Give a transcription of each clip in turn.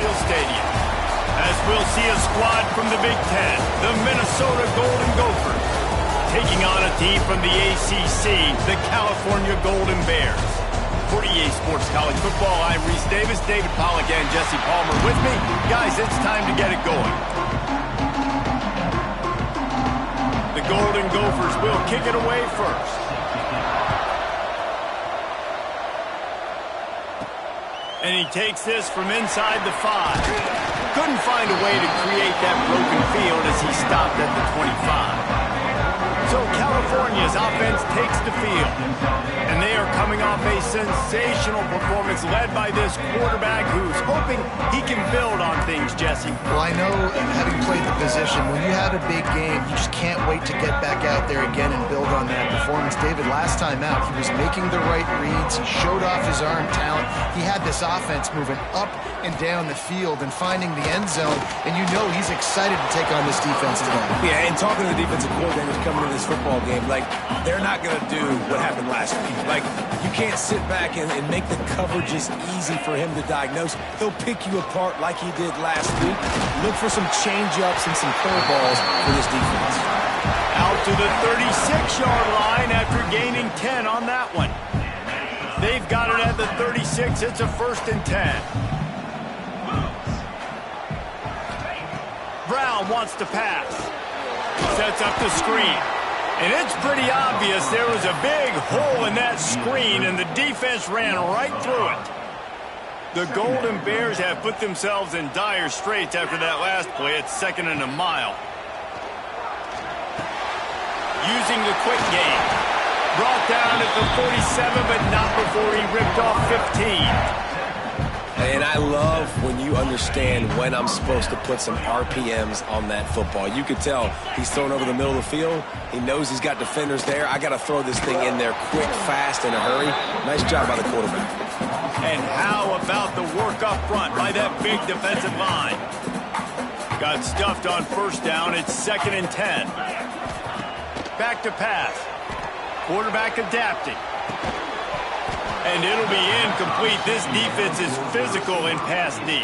School Stadium, as we'll see a squad from the Big Ten, the Minnesota Golden Gophers, taking on a team from the ACC, the California Golden Bears. For EA Sports College Football, I'm Reese Davis, David Pollack, and Jesse Palmer with me. Guys, it's time to get it going. The Golden Gophers will kick it away first. And he takes this from inside the 5. Couldn't find a way to create that broken field as he stopped at the 25. So California's offense takes the field. And they are coming off a sensational performance led by this quarterback who's hoping he can build on things, Jesse. Well, I know, having played the position, when you have a big game, you just can't wait to get back out there again and build on that performance. David, last time out, he was making the right reads. He showed off his arm talent. He had this offense moving up and down the field and finding the end zone, and you know he's excited to take on this defense today. Yeah, and talking to the defensive coordinators coming into this football game, like, they're not going to do what happened last week. Like, you can't sit back and make the coverages easy for him to diagnose. He'll pick you apart like he did last week. Look for some change-ups and some curveballs for this defense. Out to the 36-yard line after gaining 10 on that one. They've got it at the 36. It's a 1st and 10. Brown wants to pass. Sets up the screen. And it's pretty obvious there was a big hole in that screen, and the defense ran right through it. The Golden Bears have put themselves in dire straits after that last play. It's 2nd and a mile. Using the quick game. Brought down at the 47, but not before he ripped off 15. And I love when you understand when I'm supposed to put some RPMs on that football. You could tell he's thrown over the middle of the field. He knows he's got defenders there. I got to throw this thing in there quick, fast, in a hurry. Nice job by the quarterback. And how about the work up front by that big defensive line? Got stuffed on 1st down. It's 2nd and 10. Back to pass. Quarterback adapting. And it'll be incomplete. This defense is physical in pass D.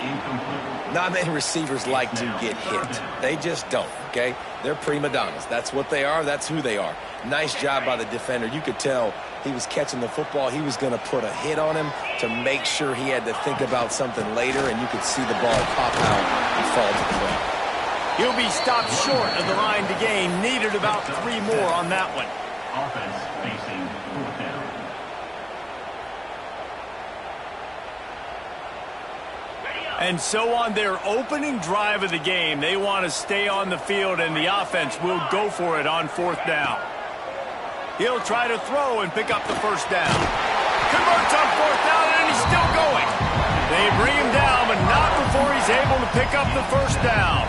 Not many receivers like to get hit. They just don't, okay? They're prima donnas. That's what they are. That's who they are. Nice job by the defender. You could tell he was catching the football. He was going to put a hit on him to make sure he had to think about something later, and you could see the ball pop out and fall to the ground. He'll be stopped short of the line to gain. Needed about 3 more on that one. Offense facing 4th down. And so on their opening drive of the game, they want to stay on the field, and the offense will go for it on 4th down. He'll try to throw and pick up the 1st down. Converts on 4th down, and he's still going. They bring him down, but not before he's able to pick up the 1st down.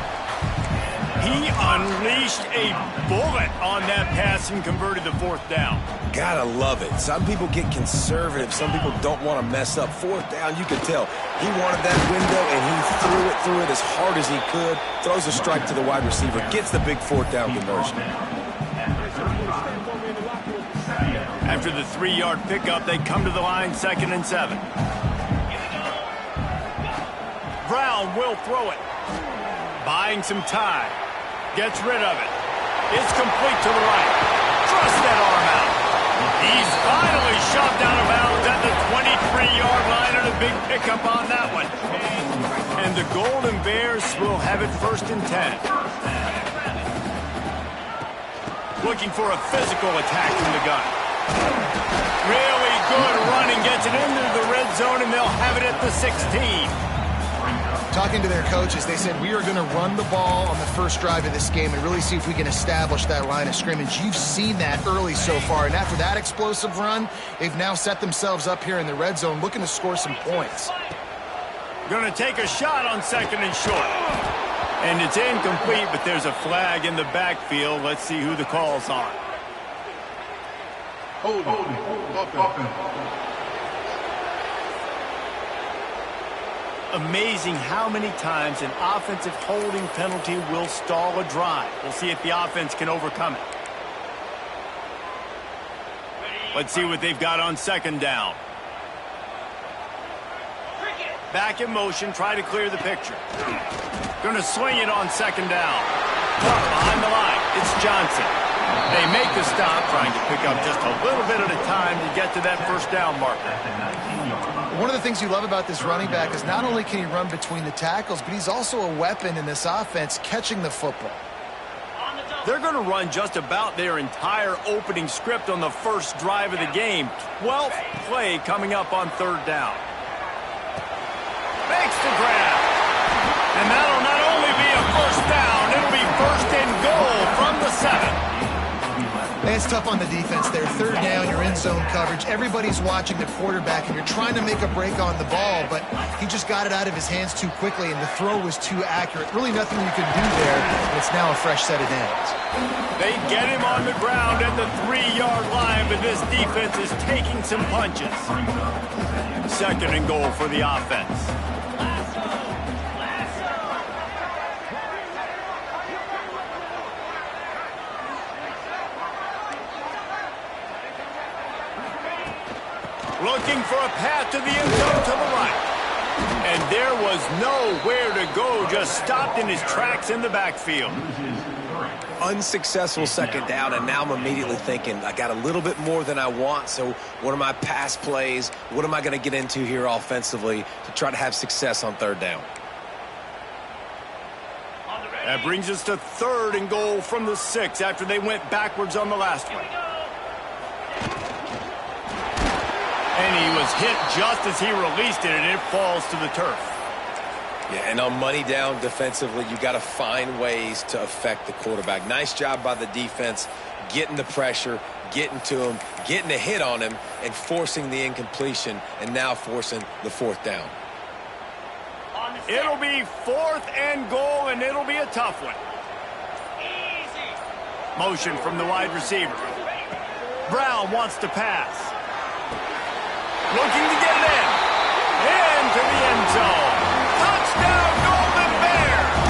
He unleashed a bullet on that pass and converted the 4th down. Gotta love it. Some people get conservative. Some people don't want to mess up. 4th down, you could tell. He wanted that window, and he threw it as hard as he could. Throws a strike to the wide receiver. Gets the big 4th down conversion. After the 3-yard pickup, they come to the line 2nd and 7. Brown will throw it. Buying some time. Gets rid of it. It's complete to the right. Thrust that arm out. He's finally shoved out of bounds at the 23-yard line, and a big pickup on that one. And the Golden Bears will have it 1st and 10. Looking for a physical attack from the gun. Really good running. Gets it into the red zone, and they'll have it at the 16. Talking to their coaches, they said, we are going to run the ball on the first drive of this game and really see if we can establish that line of scrimmage. You've seen that early so far, and after that explosive run, they've now set themselves up here in the red zone looking to score some points. Going to take a shot on 2nd and short. And it's incomplete, but there's a flag in the backfield. Let's see who the call's on. Hold on. Amazing how many times an offensive holding penalty will stall a drive. We'll see if the offense can overcome it. Let's see what they've got on 2nd down. Back in motion, try to clear the picture. Going to swing it on second down. Behind the line, it's Johnson. They make the stop, trying to pick up just a little bit at a time to get to that first down marker. One of the things you love about this running back is not only can he run between the tackles, but he's also a weapon in this offense catching the football. They're going to run just about their entire opening script on the first drive of the game. 12th play coming up on third down. Makes the grab. And that'll not only be a first down, it'll be first and goal from the 7. It's tough on the defense there. Third down, you're in zone coverage. Everybody's watching the quarterback, and you're trying to make a break on the ball, but he just got it out of his hands too quickly, and the throw was too accurate. Really nothing you can do there, and it's now a fresh set of downs. They get him on the ground at the 3-yard line, but this defense is taking some punches. Second and goal for the offense. Looking for a path to the end zone to the right. And there was nowhere to go, just stopped in his tracks in the backfield. Unsuccessful second down, and now I'm immediately thinking, I got a little bit more than I want, so what are my pass plays? What am I going to get into here offensively to try to have success on third down? That brings us to third and goal from the 6 after they went backwards on the last one. And he was hit just as he released it, and it falls to the turf. Yeah, and on money down defensively, you got to find ways to affect the quarterback. Nice job by the defense, getting the pressure, getting to him, getting a hit on him, and forcing the incompletion, and now forcing the fourth down. It'll be fourth and goal, and it'll be a tough one. Motion from the wide receiver. Brown wants to pass. Looking to get it in. Into the end zone. Touchdown, Golden Bears!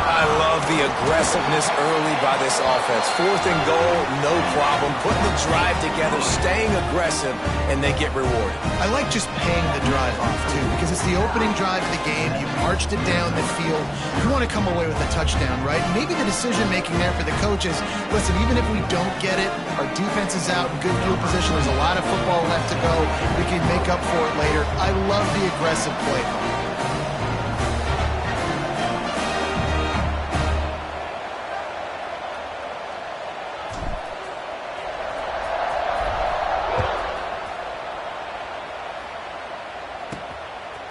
I love the aggressiveness early by this offense. Fourth and goal, no problem. Putting the drive together, staying aggressive, and they get rewarded. I like just paying the drive off, too, because it's the opening drive of the game. You marched it down the field. You want to come away with a touchdown, right? Maybe the decision-making there for the coaches, listen, even if we don't get it, our defense is out in good field position. There's a lot of football left to go. We can make up for it later. I love the aggressive play call.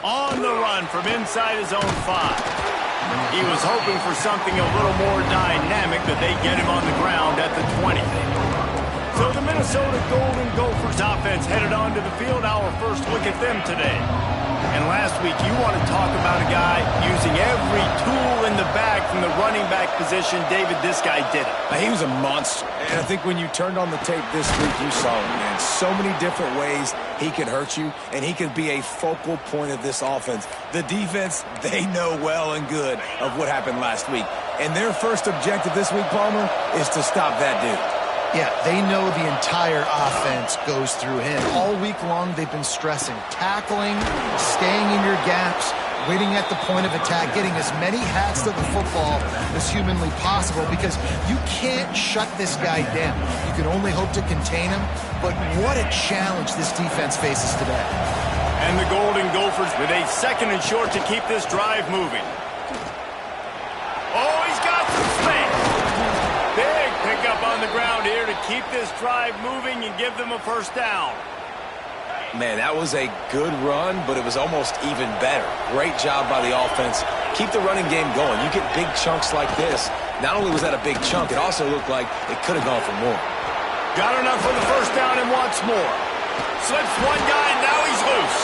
On the run from inside his own 5. He was hoping for something a little more dynamic, but they get him on the ground at the 20. So the Minnesota Golden Gophers offense headed onto the field. Our first look at them today. And last week, you want to talk about a guy using every tool in the bag from the running back position. David, this guy did it. He was a monster. And I think when you turned on the tape this week, you saw it, man. So many different ways he could hurt you, and he could be a focal point of this offense. The defense, they know well and good of what happened last week. And their first objective this week, Palmer, is to stop that dude. Yeah, they know the entire offense goes through him. All week long, they've been stressing, tackling, staying in your gaps, waiting at the point of attack, getting as many hats to the football as humanly possible, because you can't shut this guy down. You can only hope to contain him, but what a challenge this defense faces today. And the Golden Gophers with a second and short to keep this drive moving. Oh, he's got some space. Big pickup on the ground here to keep this drive moving and give them a first down. Man, that was a good run, but it was almost even better. Great job by the offense. Keep the running game going. You get big chunks like this. Not only was that a big chunk, it also looked like it could have gone for more. Got enough for the first down and wants more. Slips one guy, now he's loose.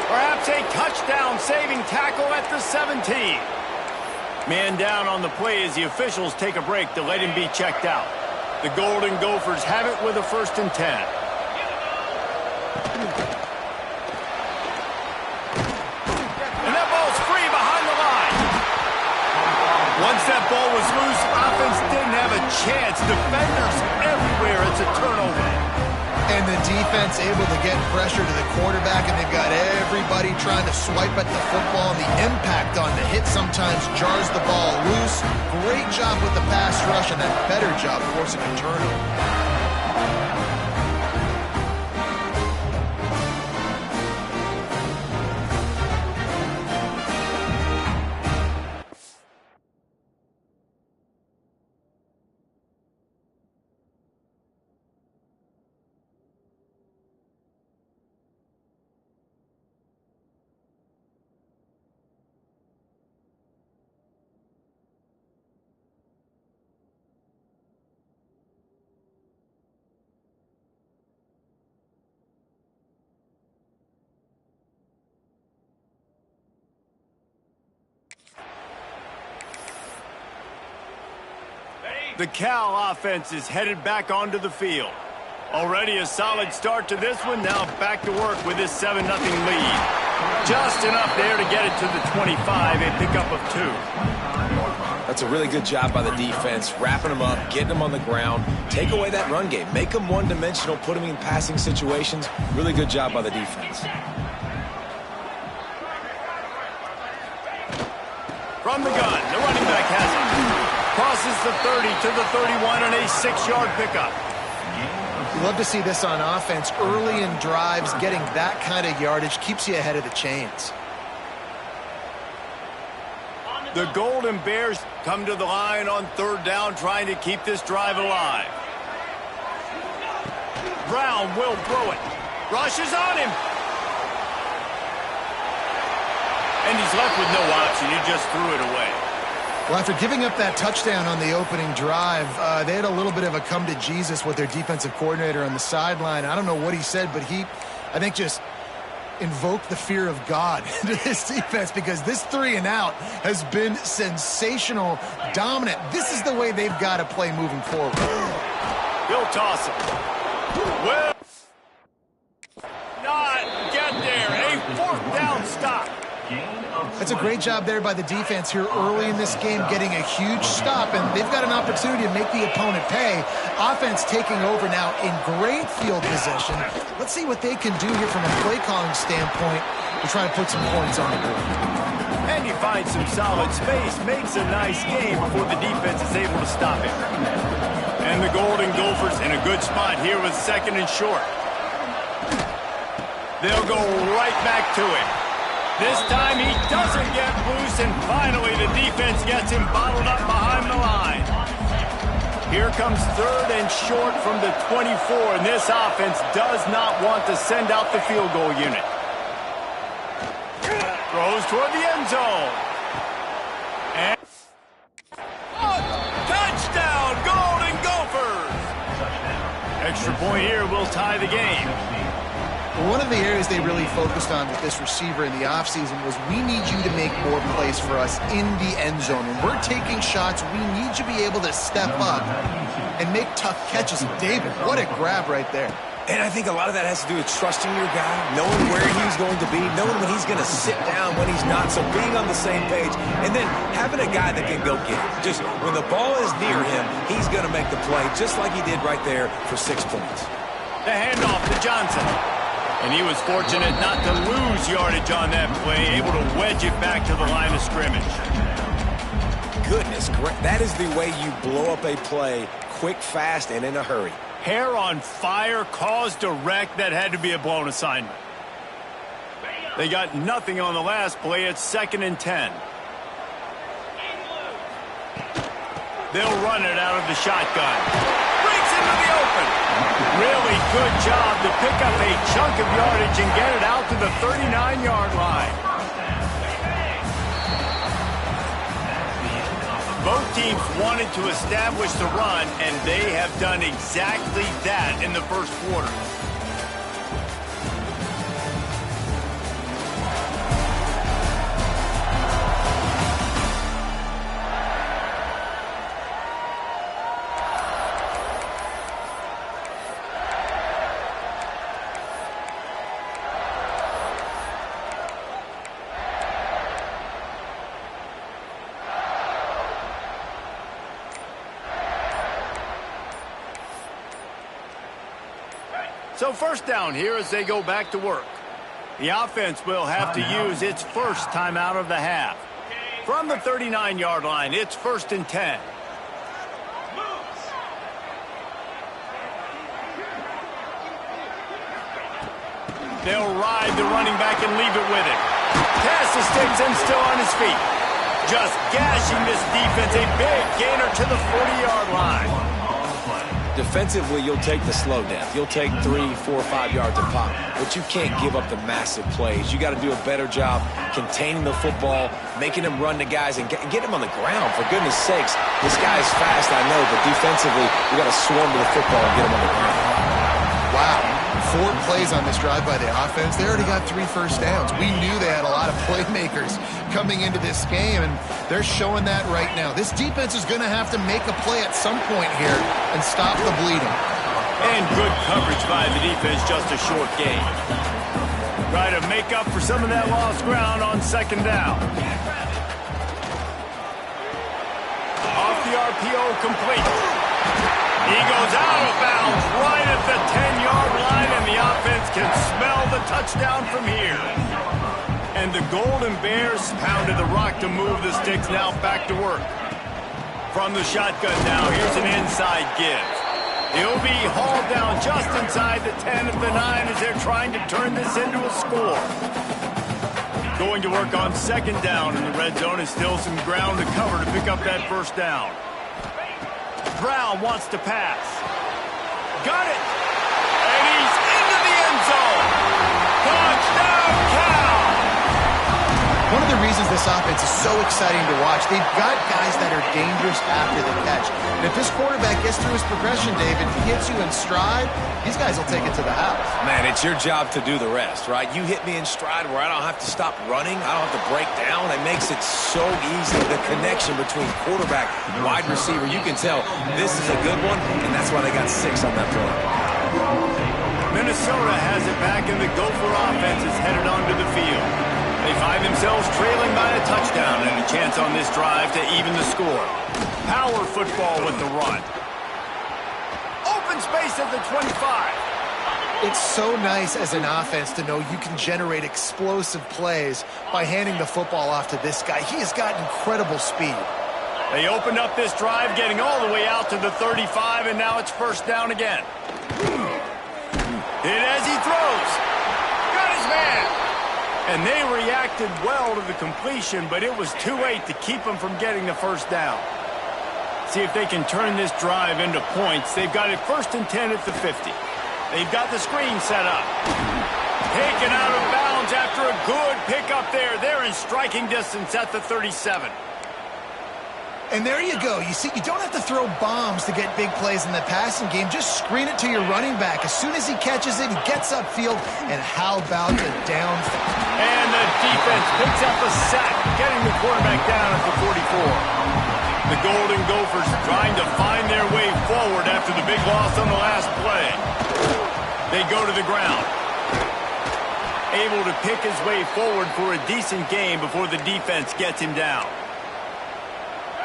Perhaps a touchdown-saving tackle at the 17. Man down on the play as the officials take a break to let him be checked out. The Golden Gophers have it with a 1st and 10. And that ball's free behind the line. Once that ball was loose, offense didn't have a chance. Defenders everywhere. It's a turnover. And the defense able to get pressure to the quarterback, and they've got everybody trying to swipe at the football, and the impact on the hit sometimes jars the ball loose. Great job with the pass rush, and a better job forcing a turnover. The Cal offense is headed back onto the field. Already a solid start to this one. Now back to work with this 7-0 lead. Just enough there to get it to the 25, a pickup of 2. That's a really good job by the defense, wrapping them up, getting them on the ground. Take away that run game. Make them one-dimensional, put them in passing situations. Really good job by the defense. From the gun, the running back has it. Crosses the 30 to the 31 on a 6-yard pickup. You love to see this on offense. Early in drives, getting that kind of yardage keeps you ahead of the chains. The Golden Bears come to the line on 3rd down, trying to keep this drive alive. Brown will throw it. Rushes on him. And he's left with no option. He just threw it away. Well, after giving up that touchdown on the opening drive, they had a little bit of a come to Jesus with their defensive coordinator on the sideline. I don't know what he said, but he, I think, just invoked the fear of God into his defense, because this 3-and-out has been sensational, dominant. This is the way they've got to play moving forward. He'll toss it. Will not get there. A 4th down stop. That's a great job there by the defense here early in this game, getting a huge stop, and they've got an opportunity to make the opponent pay. Offense taking over now in great field position. Let's see what they can do here from a play calling standpoint to try to put some points on the board. And he finds some solid space, makes a nice game before the defense is able to stop him. And the Golden Gophers in a good spot here with 2nd and short. They'll go right back to it. This time he doesn't get loose, and finally the defense gets him bottled up behind the line. Here comes 3rd and short from the 24, and this offense does not want to send out the field goal unit. Throws toward the end zone. And touchdown, Golden Gophers! Extra point here will tie the game. One of the areas they really focused on with this receiver in the offseason was, we need you to make more plays for us in the end zone. When we're taking shots, we need you to be able to step up and make tough catches. David, what a grab right there. And I think a lot of that has to do with trusting your guy, knowing where he's going to be, knowing when he's going to sit down, when he's not, so being on the same page, and then having a guy that can go get it. Just when the ball is near him, he's going to make the play, just like he did right there for 6 points. The handoff to Johnson. And he was fortunate not to lose yardage on that play, able to wedge it back to the line of scrimmage. Goodness, that is the way you blow up a play, quick, fast, and in a hurry. Hair on fire, caused a wreck. That had to be a blown assignment. They got nothing on the last play. It's 2nd and 10. They'll run it out of the shotgun. Breaks into the open. Really good job to pick up a chunk of yardage and get it out to the 39-yard line. Both teams wanted to establish the run, and they have done exactly that in the first quarter. So first down here as they go back to work. The offense will have to use its first timeout of the half. From the 39-yard line, it's 1st and 10. They'll ride the running back and leave it with it. Pass the sticks and still on his feet. Just gashing this defense, a big gainer to the 40-yard line. Defensively, you'll take the slow down. You'll take 3, 4, 5 yards a pop, but you can't give up the massive plays. You got to do a better job containing the football, making them run the guys, and get them on the ground. For goodness sakes, this guy is fast, I know, but defensively, we got to swarm to the football and get him on the ground. Wow. 4 plays on this drive by the offense. They already got 3 first downs. We knew they had a lot of playmakers coming into this game, and they're showing that right now. This defense is going to have to make a play at some point here and stop the bleeding. And good coverage by the defense, just a short gain. Try to make up for some of that lost ground on 2nd down. Off the RPO, complete. He goes out of bounds right at the 10-yard line, and the offense can smell the touchdown from here. And the Golden Bears pounded the rock to move the sticks, now back to work. From the shotgun now, here's an inside give. He'll be hauled down just inside the 10 of the 9 as they're trying to turn this into a score. Going to work on 2nd down in the red zone, is still some ground to cover to pick up that 1st down. Brown wants to pass. Got it! And he's into the end zone! Touchdown, Cal! One of the reasons this offense is so exciting to watch, they've got guys that are dangerous after the catch. And if this quarterback gets through his progression, David, he hits you in stride, these guys will take it to the house. Man, it's your job to do the rest, right? You hit me in stride where I don't have to stop running. I don't have to break down. It makes it so easy. The connection between quarterback and wide receiver, you can tell this is a good one, and that's why they got 6 on that play. Minnesota has it back, and the Gopher offense is headed onto the field. They find themselves trailing by a touchdown and a chance on this drive to even the score. Power football with the run. Open space at the 25. It's so nice as an offense to know you can generate explosive plays by handing the football off to this guy. He has got incredible speed. They opened up this drive, getting all the way out to the 35, and now it's 1st down again. Hit as he throws. Got his man. And they reacted well to the completion, but it was too late to keep them from getting the 1st down. See if they can turn this drive into points. They've got it 1st and 10 at the 50. They've got the screen set up. Taken out of bounds after a good pickup there. They're in striking distance at the 37. And there you go. You see, you don't have to throw bombs to get big plays in the passing game. Just screen it to your running back. As soon as he catches it, he gets upfield. And how about the downfield? And the defense picks up a sack, getting the quarterback down at the 44. The Golden Gophers trying to find their way forward after the big loss on the last play. They go to the ground. Able to pick his way forward for a decent game before the defense gets him down.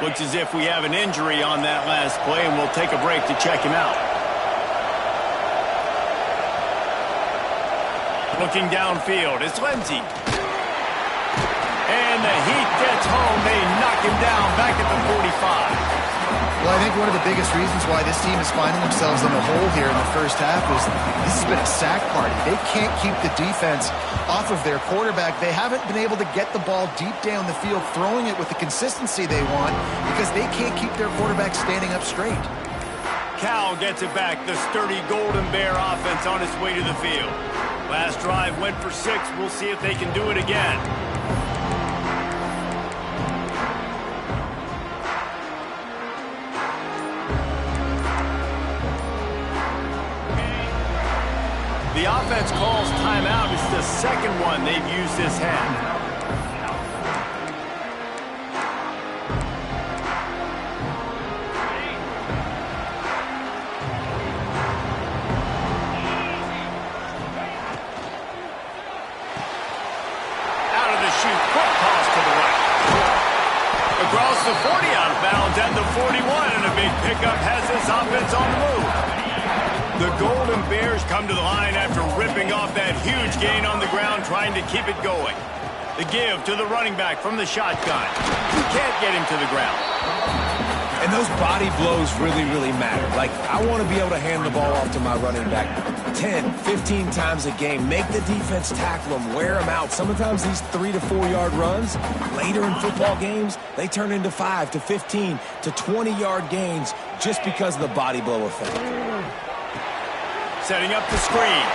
Looks as if we have an injury on that last play, and we'll take a break to check him out. Looking downfield, it's Lindsey. And the Heat gets home. They knock him down back at the 45. Well, I think one of the biggest reasons why this team is finding themselves in a hole here in the 1st half is this has been a sack party. They can't keep the defense off of their quarterback. They haven't been able to get the ball deep down the field, throwing it with the consistency they want because they can't keep their quarterback standing up straight. Cal gets it back. The sturdy Golden Bear offense on its way to the field. Last drive went for 6. We'll see if they can do it again. The offense calls timeout. It's the 2nd one they've used this half. Out of the chute, quick toss to the right. Across the 40, out of bounds at the 41, and a big pickup has this offense on the move. The Golden Bears come to the line after ripping off that huge gain on the ground, trying to keep it going. The give to the running back from the shotgun. He can't get him to the ground. And those body blows really matter. Like, I want to be able to hand the ball off to my running back 10, 15 times a game. Make the defense tackle them, wear them out. Sometimes these 3 to 4 yard runs, later in football games, they turn into 5 to 15 to 20 yard gains just because of the body blow effect. Setting up the screen.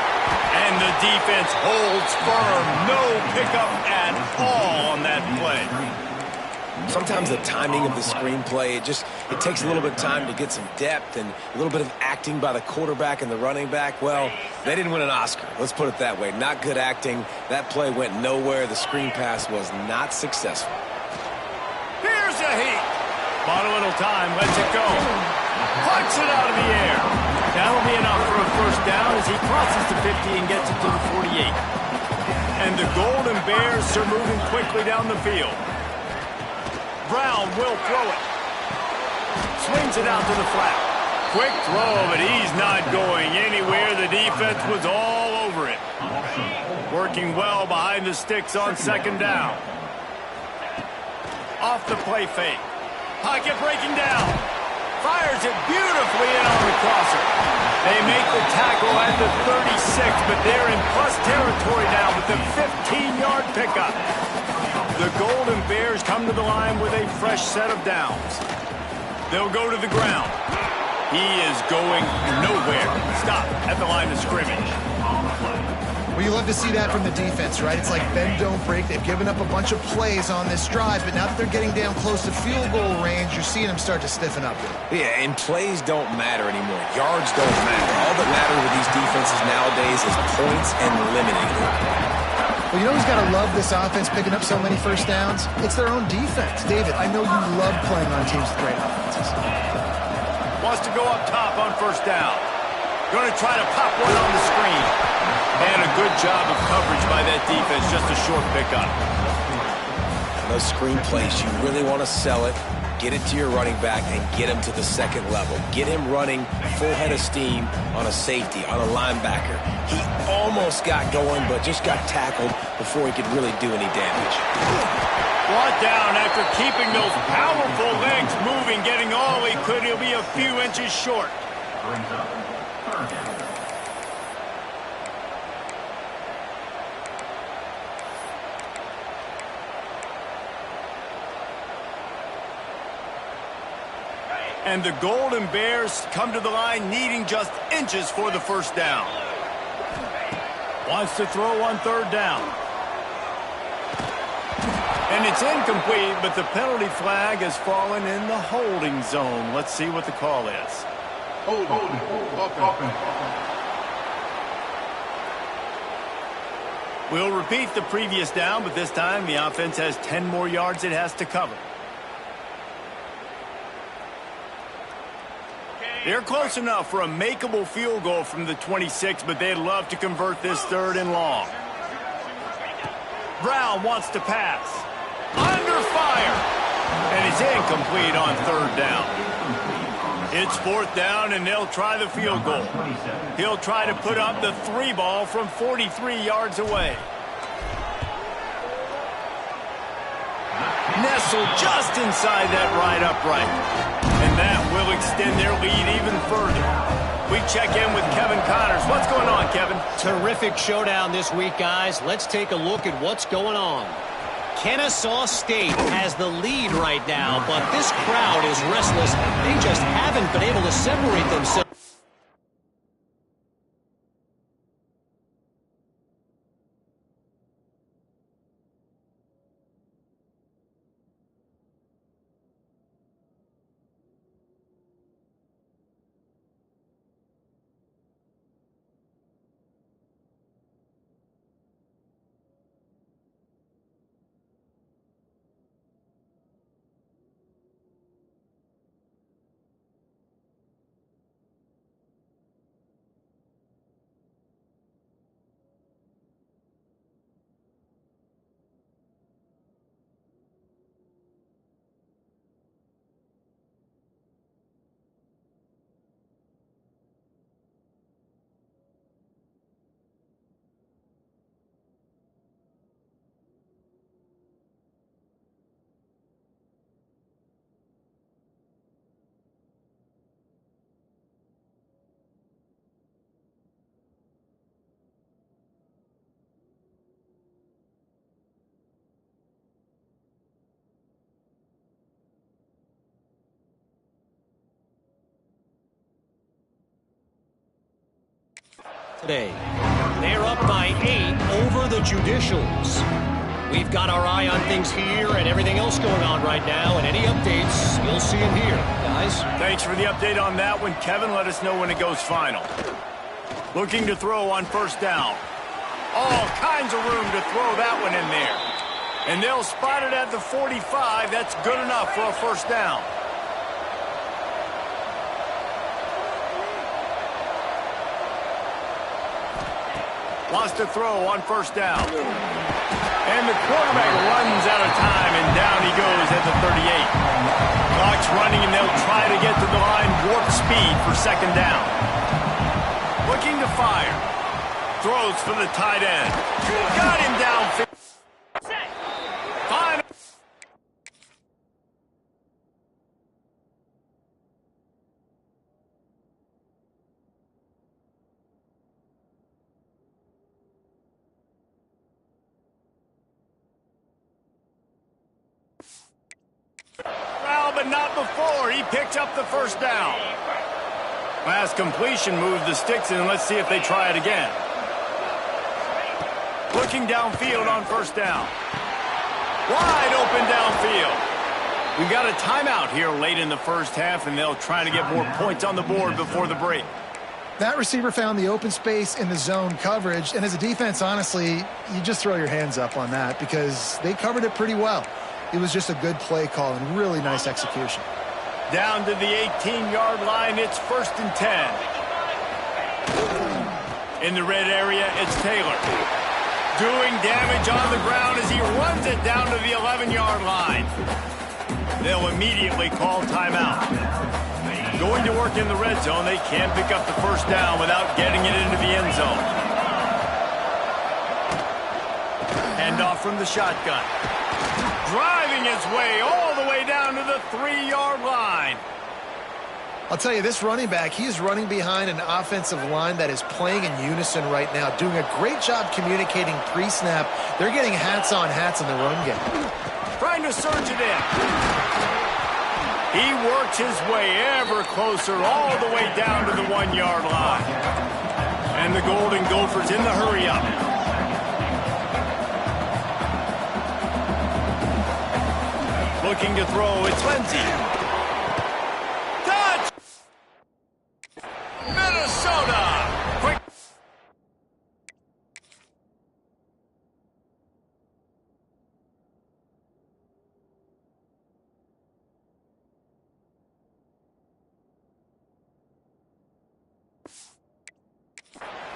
And the defense holds firm. No pickup at all on that play. Sometimes the timing of the screenplay, it takes a little bit of time to get some depth and a little bit of acting by the quarterback and the running back. Well, they didn't win an Oscar. Let's put it that way. Not good acting. That play went nowhere. The screen pass was not successful. Here's a heat. Bought a little time. Lets it go. Puts it out of the air. That'll be enough for a first down as he crosses the 50 and gets it to the 48. And the Golden Bears are moving quickly down the field. Brown will throw it. Swings it out to the flat. Quick throw, but he's not going anywhere. The defense was all over it. Working well behind the sticks on second down. Off the play fake. Pocket breaking down. Fires it beautifully in on the crosser. They make the tackle at the 36, but they're in plus territory now with the 15-yard pickup. The Golden Bears come to the line with a fresh set of downs. They'll go to the ground. He is going nowhere. Stop at the line of scrimmage. Well, you love to see that from the defense, right? It's like bend, don't break. They've given up a bunch of plays on this drive, but now that they're getting down close to field goal range, you're seeing them start to stiffen up. Yeah, and plays don't matter anymore. Yards don't matter. All that matters with these defenses nowadays is points and limiting them. Well, you know who's got to love this offense picking up so many first downs? It's their own defense. David, I know you love playing on teams with great offenses. Wants to go up top on first down. Going to try to pop one on the screen. And a good job of coverage by that defense. Just a short pickup. Those screen plays, you really want to sell it. Get it to your running back and get him to the second level. Get him running full head of steam on a safety, on a linebacker. He almost got going, but just got tackled before he could really do any damage. Brought down after keeping those powerful legs moving, getting all he could. He'll be a few inches short. Brings up third down. And the Golden Bears come to the line needing just inches for the first down. Wants to throw on third down. And it's incomplete, but the penalty flag has fallen in the holding zone. Let's see what the call is. We'll repeat the previous down, but this time the offense has 10 more yards it has to cover. They're close enough for a makeable field goal from the 26, but they'd love to convert this third and long. Brown wants to pass. Under fire. And it's incomplete on third down. It's fourth down, and they'll try the field goal. He'll try to put up the 3 ball from 43 yards away. Nestled just inside that right upright. And that will extend their lead even further. We check in with Kevin Connors. What's going on, Kevin? Terrific showdown this week, guys. Let's take a look at what's going on. Kennesaw State has the lead right now, but this crowd is restless. They just haven't been able to separate themselves. today. They're up by 8 over the Judicials. We've got our eye on things here and everything else going on right now, and any updates, you'll see them here, guys. Thanks for the update on that one, Kevin. Let us know when it goes final. Looking to throw on first down. All kinds of room to throw that one in there. And they'll spot it at the 45. That's good enough for a first down. Wants to throw on first down. And the quarterback runs out of time, and down he goes at the 38. Clock's running, and they'll try to get to the line warp speed for second down. Looking to fire. Throws for the tight end. Got him downfield. Final. Well, but not before. He picked up the first down. Last completion moved the sticks in. Let's see if they try it again. Looking downfield on first down. Wide open downfield. We've got a timeout here late in the first half, and they'll try to get more points on the board before the break. That receiver found the open space in the zone coverage, and as a defense, honestly, you just throw your hands up on that because they covered it pretty well. It was just a good play call and really nice execution. Down to the 18-yard line, it's 1st and 10. In the red area, it's Taylor. Doing damage on the ground as he runs it down to the 11-yard line. They'll immediately call timeout. Going to work in the red zone, they can't pick up the first down without getting it into the end zone. Handoff from the shotgun. Driving his way all the way down to the 3-yard line. I'll tell you, this running back, he's running behind an offensive line that is playing in unison right now, doing a great job communicating pre-snap. They're getting hats on hats in the run game. Trying to surge it in. He works his way ever closer all the way down to the 1-yard line. And the Golden Gophers in the hurry-up. Looking to throw, it's Lindsey. Touch! Minnesota! Quick.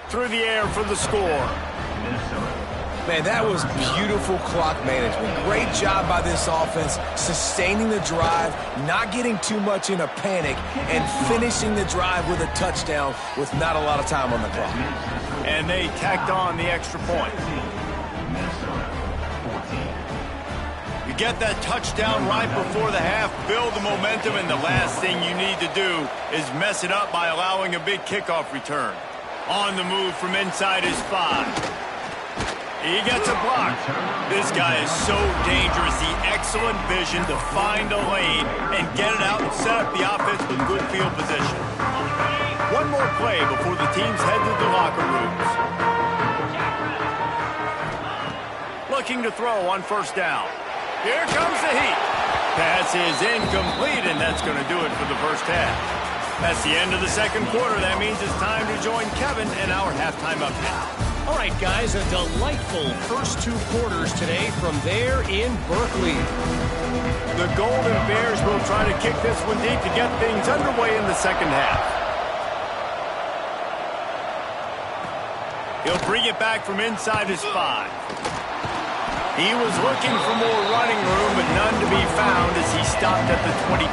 Through the air for the score. Man, that was beautiful clock management. Great job by this offense, sustaining the drive, not getting too much in a panic, and finishing the drive with a touchdown with not a lot of time on the clock. And they tacked on the extra point. You get that touchdown right before the half, build the momentum, and the last thing you need to do is mess it up by allowing a big kickoff return. On the move from inside his 5. He gets a block. This guy is so dangerous. The excellent vision to find a lane and get it out and set up the offense with good field position. One more play before the teams head to the locker rooms. Looking to throw on first down. Here comes the heat. Pass is incomplete, and that's going to do it for the first half. That's the end of the second quarter. That means it's time to join Kevin in our halftime update. All right, guys, a delightful first 2 quarters today from there in Berkeley. The Golden Bears will try to kick this one deep to get things underway in the second half. He'll bring it back from inside his 5. He was looking for more running room, but none to be found as he stopped at the 23.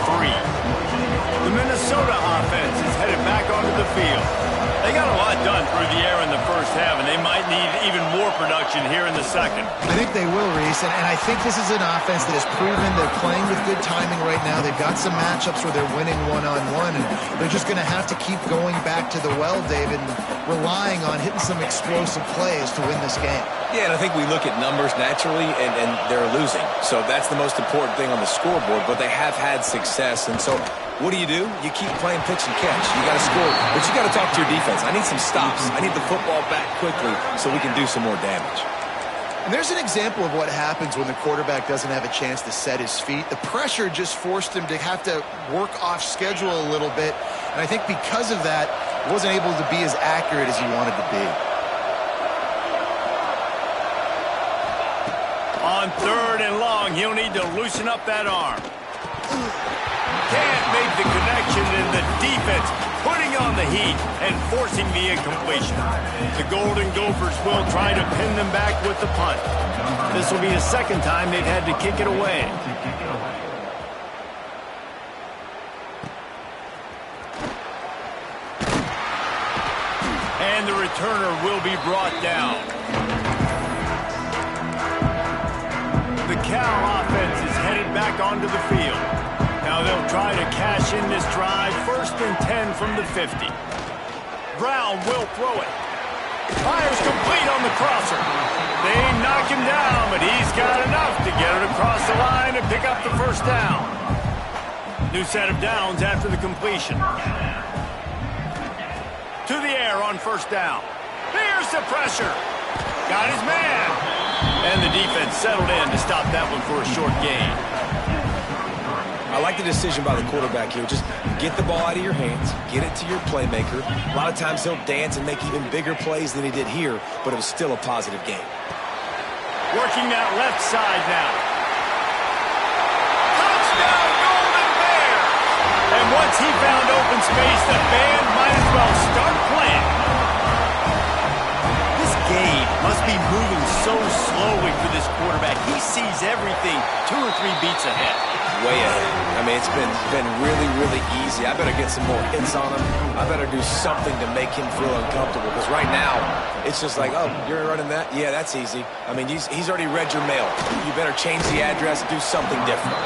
The Minnesota offense is headed back onto the field. They got a lot done through the air in the first half, and they might need even more production here in the second. I think they will, Reese, and I think this is an offense that has proven they're playing with good timing right now. They've got some matchups where they're winning one-on-one, and they're just going to have to keep going back to the well, David, and relying on hitting some explosive plays to win this game. Yeah, and I think we look at numbers naturally, and they're losing. So that's the most important thing on the scoreboard, but they have had success. And so What do? You keep playing pitch and catch. You got to score, but you got to talk to your defense. I need some stops. I need the football back quickly so we can do some more damage. And there's an example of what happens when the quarterback doesn't have a chance to set his feet. The pressure just forced him to have to work off schedule a little bit. And I think because of that, he wasn't able to be as accurate as he wanted to be. On 3rd and long, he'll need to loosen up that arm. Can't make the connection, and the defense putting on the heat and forcing the incompletion. The Golden Gophers will try to pin them back with the punt. This will be the second time they've had to kick it away. And the returner will be brought down. The Cal offense is headed back onto the field. Now they'll try to cash in this drive. 1st and 10 from the 50. Brown will throw it. Fires complete on the crosser. They knock him down, but he's got enough to get it across the line and pick up the 1st down. New set of downs after the completion. To the air on 1st down. Here's the pressure. Got his man. And the defense settled in to stop that one for a short gain. I like the decision by the quarterback here. Just get the ball out of your hands, get it to your playmaker. A lot of times he'll dance and make even bigger plays than he did here, but it was still a positive game. Working that left side now. Touchdown, Golden Bears! And once he found open space, the band might as well start playing. This game must be moving so slowly for this quarterback. He sees everything 2 or 3 beats ahead. Way ahead. I mean, it's been really, really easy. I better get some more hits on him. I better do something to make him feel uncomfortable, because right now, it's just like, oh, you're running that? Yeah, that's easy. I mean, he's already read your mail. You better change the address, do something different.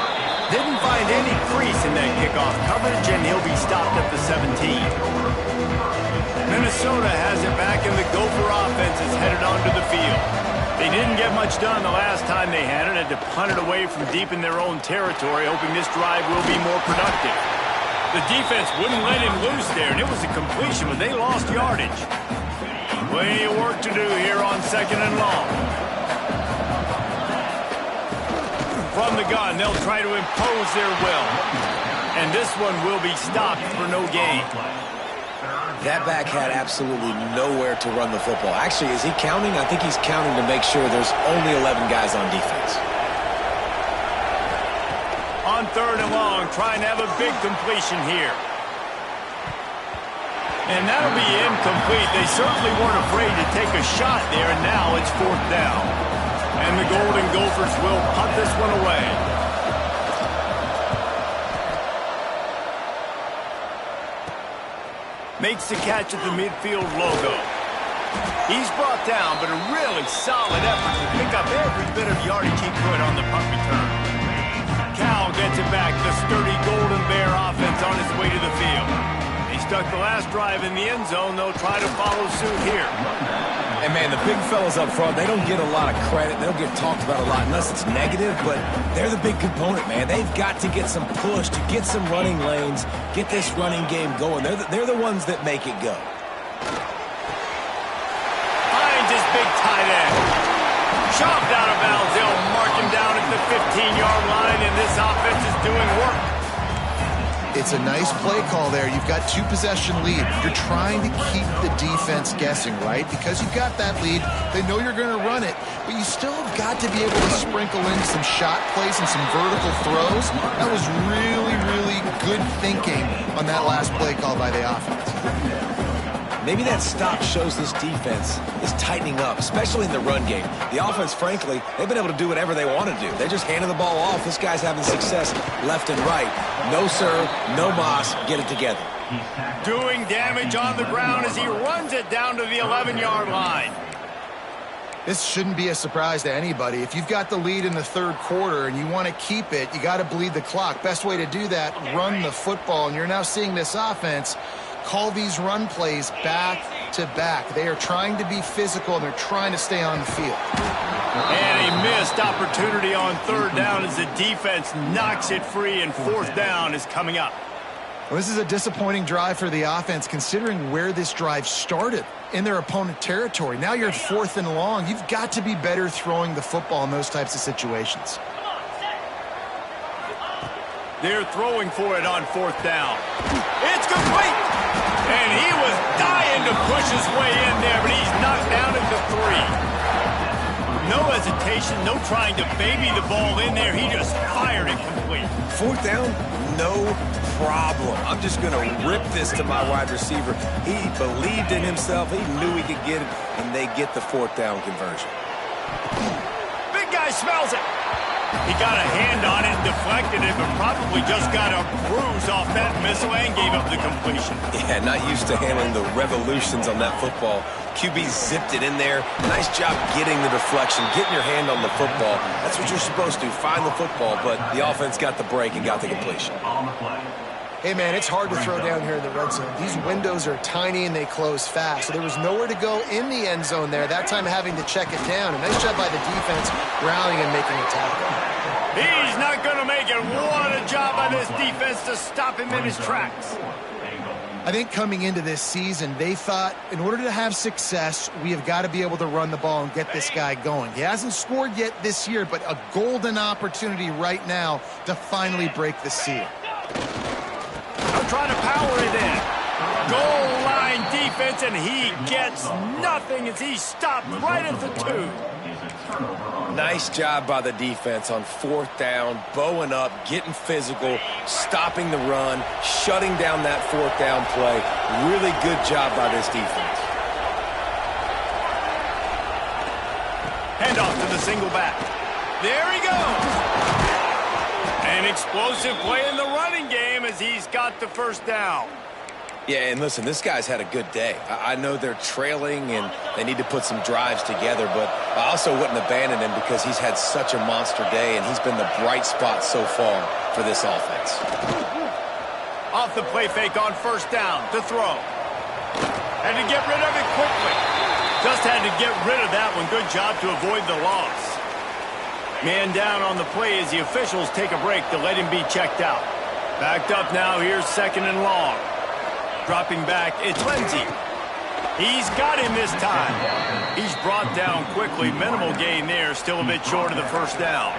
Didn't find any crease in that kickoff coverage, and he'll be stopped at the 17. Minnesota has it back, and the Gopher offense is headed onto the field. They didn't get much done the last time they had it. Had to punt it away from deep in their own territory, hoping this drive will be more productive. The defense wouldn't let him loose there, and it was a completion, but they lost yardage. Plenty of work to do here on 2nd and long. From the gun, they'll try to impose their will. And this one will be stopped for no gain. That back had absolutely nowhere to run the football. Actually, is he counting? I think he's counting to make sure there's only 11 guys on defense. On 3rd and long, trying to have a big completion here. And that'll be incomplete. They certainly weren't afraid to take a shot there, and now it's 4th down. And the Golden Gophers will punt this one away. Makes the catch at the midfield logo. He's brought down, but a really solid effort to pick up every bit of yardage he could on the punt return. Cal gets it back. The sturdy Golden Bear offense on its way to the field. They stuck the last drive in the end zone. They'll try to follow suit here. And, man, the big fellas up front, they don't get a lot of credit. They don't get talked about a lot unless it's negative, but they're the big component, man. They've got to get some push, to get some running lanes, get this running game going. They're the ones that make it go. Finds his big tight end. Chopped out of bounds. They'll mark him down at the 15-yard line, and this offense is doing work. It's a nice play call there. You've got 2-possession lead. You're trying to keep the defense guessing, right? Because you've got that lead, they know you're going to run it, but you still have got to be able to sprinkle in some shot plays and some vertical throws. That was really, really good thinking on that last play call by the offense. Maybe that stop shows this defense is tightening up, especially in the run game. The offense, frankly, they've been able to do whatever they want to do. They're just handing the ball off. This guy's having success left and right. No serve, no moss, get it together. Doing damage on the ground as he runs it down to the 11-yard line. This shouldn't be a surprise to anybody. If you've got the lead in the 3rd quarter and you want to keep it, you got to bleed the clock. Best way to do that, run the football. And you're now seeing this offense call these run plays back to back. They are trying to be physical, and they're trying to stay on the field. And a missed opportunity on 3rd down as the defense knocks it free, and 4th down is coming up. Well, this is a disappointing drive for the offense, considering where this drive started in their opponent territory. Now you're 4th and long. You've got to be better throwing the football in those types of situations. They're throwing for it on 4th down. It's complete! And he was dying to push his way in there, but he's knocked down at the 3. No hesitation, no trying to baby the ball in there. He just fired it complete. 4th down, no problem. I'm just going to rip this to my wide receiver. He believed in himself. He knew he could get it, and they get the 4th down conversion. Big guy smells it. He got a hand on it and deflected it, but probably just got a bruise off that missile and gave up the completion. Yeah, not used to handling the revolutions on that football. QB zipped it in there. Nice job getting the deflection, getting your hand on the football. That's what you're supposed to, find the football, but the offense got the break and got the completion. Hey, man, it's hard to throw down here in the red zone. These windows are tiny and they close fast, so there was nowhere to go in the end zone there, that time having to check it down. A nice job by the defense rallying and making a tackle. He's not going to make it. What a job by this defense to stop him in his tracks. I think coming into this season, they thought in order to have success, we have got to be able to run the ball and get this guy going. He hasn't scored yet this year, but a golden opportunity right now to finally break the seal. They're trying to power it in. Goal line defense, and he gets nothing as he's stopped right at the 2. Nice job by the defense on 4th down, bowing up, getting physical, stopping the run, shutting down that 4th down play. Really good job by this defense. Handoff to the single back. There he goes. An explosive play in the running game as he's got the 1st down. Yeah, and listen, this guy's had a good day. I know they're trailing and they need to put some drives together, but I also wouldn't abandon him because he's had such a monster day and he's been the bright spot so far for this offense. Off the play fake on 1st down to throw. Had to get rid of it quickly. Just had to get rid of that one. Good job to avoid the loss. Man down on the play as the officials take a break to let him be checked out. Backed up now, here's 2nd and long. Dropping back, it's Lindsey. He's got him this time. He's brought down quickly. Minimal gain there, still a bit short of the 1st down.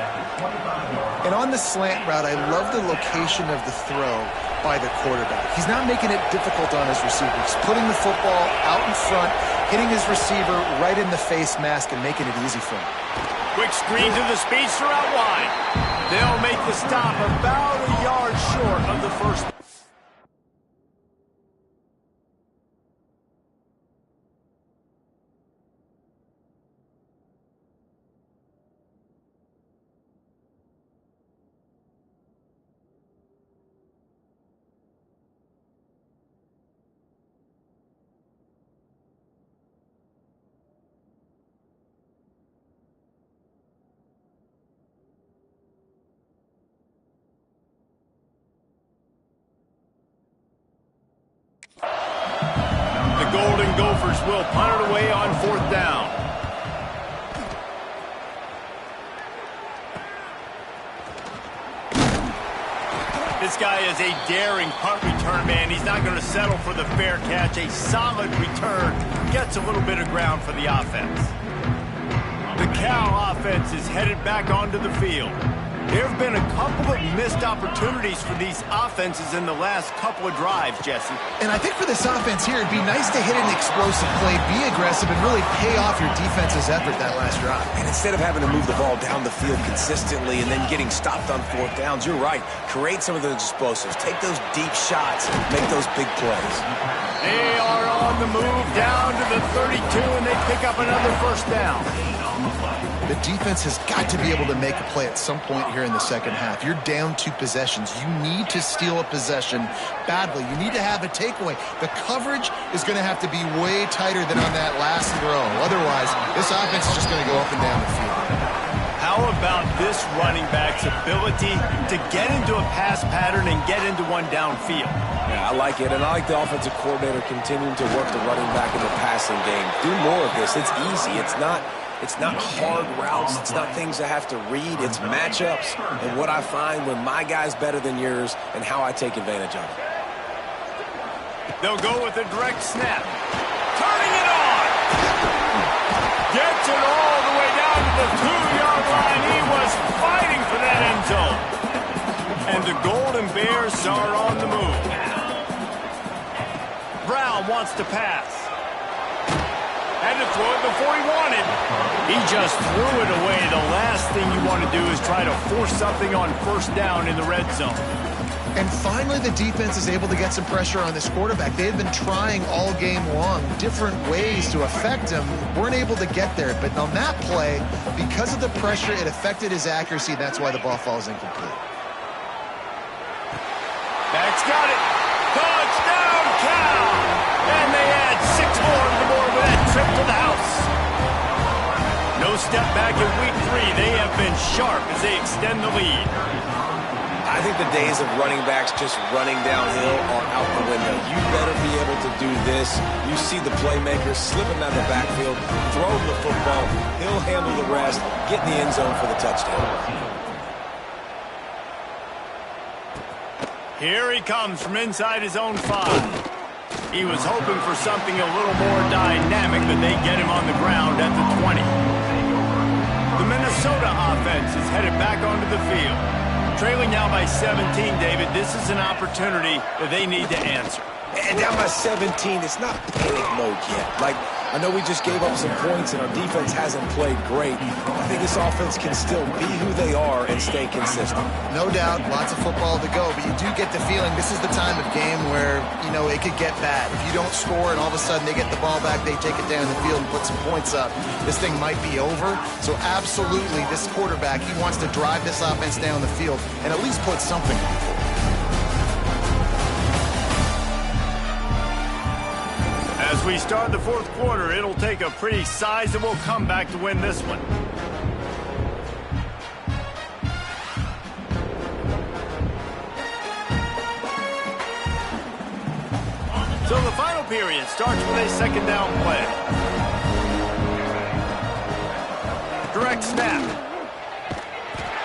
And on the slant route, I love the location of the throw by the quarterback. He's not making it difficult on his receiver. He's putting the football out in front, hitting his receiver right in the face mask and making it easy for him. Quick screen to the speedster out wide. They'll make the stop about a yard short of the 1st. Golden Gophers will punt it away on 4th down. This guy is a daring punt return man. He's not going to settle for the fair catch. A solid return. Gets a little bit of ground for the offense. The Cal offense is headed back onto the field. There have been a couple of missed opportunities for these offenses in the last couple of drives, Jesse. And I think for this offense here, it'd be nice to hit an explosive play, be aggressive, and really pay off your defense's effort that last drive. And instead of having to move the ball down the field consistently and then getting stopped on 4th downs, you're right. Create some of those explosives. Take those deep shots. Make those big plays. They are on the move down to the 32, and they pick up another 1st down. The defense has got to be able to make a play at some point here in the 2nd half. You're down 2 possessions. You need to steal a possession badly. You need to have a takeaway. The coverage is going to have to be way tighter than on that last throw. Otherwise, this offense is just going to go up and down the field. How about this running back's ability to get into a pass pattern and get into one downfield? Yeah, I like it, and I like the offensive coordinator continuing to work the running back in the passing game. Do more of this. It's easy. It's not hard routes. It's not things I have to read. It's matchups and what I find when my guy's better than yours and how I take advantage of it. They'll go with a direct snap. Turning it on. Gets it all the way down to the 2-yard line. He was fighting for that end zone. And the Golden Bears are on the move. Brown wants to pass. Had to throw it before he wanted. He just threw it away. The last thing you want to do is try to force something on first down in the red zone. And finally, the defense is able to get some pressure on this quarterback. They had been trying all game long different ways to affect him. Weren't able to get there. But on that play, because of the pressure, it affected his accuracy. That's why the ball falls incomplete. Back's got it. Touchdown, Cal! And they add 6 more to the board with that trip to the house. No step back in week 3. They have been sharp as they extend the lead. I think the days of running backs just running downhill are out the window. You better be able to do this. You see the playmaker slipping down the backfield, throw him the football. He'll handle the rest, get in the end zone for the touchdown. Here he comes from inside his own 5. He was hoping for something a little more dynamic, but they get him on the ground at the 20. The Minnesota offense is headed back onto the field. Trailing now by 17, David. This is an opportunity that they need to answer. And down by 17, it's not panic mode yet. Like, I know we just gave up some points and our defense hasn't played great. I think this offense can still be who they are and stay consistent. No doubt, lots of football to go, but you do get the feeling this is the time of game where, you know, it could get bad. If you don't score and all of a sudden they get the ball back, they take it down the field and put some points up, this thing might be over. So absolutely, this quarterback, he wants to drive this offense down the field and at least put something on it. As we start the 4th quarter, it'll take a pretty sizable comeback to win this one. So the final period starts with a 2nd down play. Direct snap.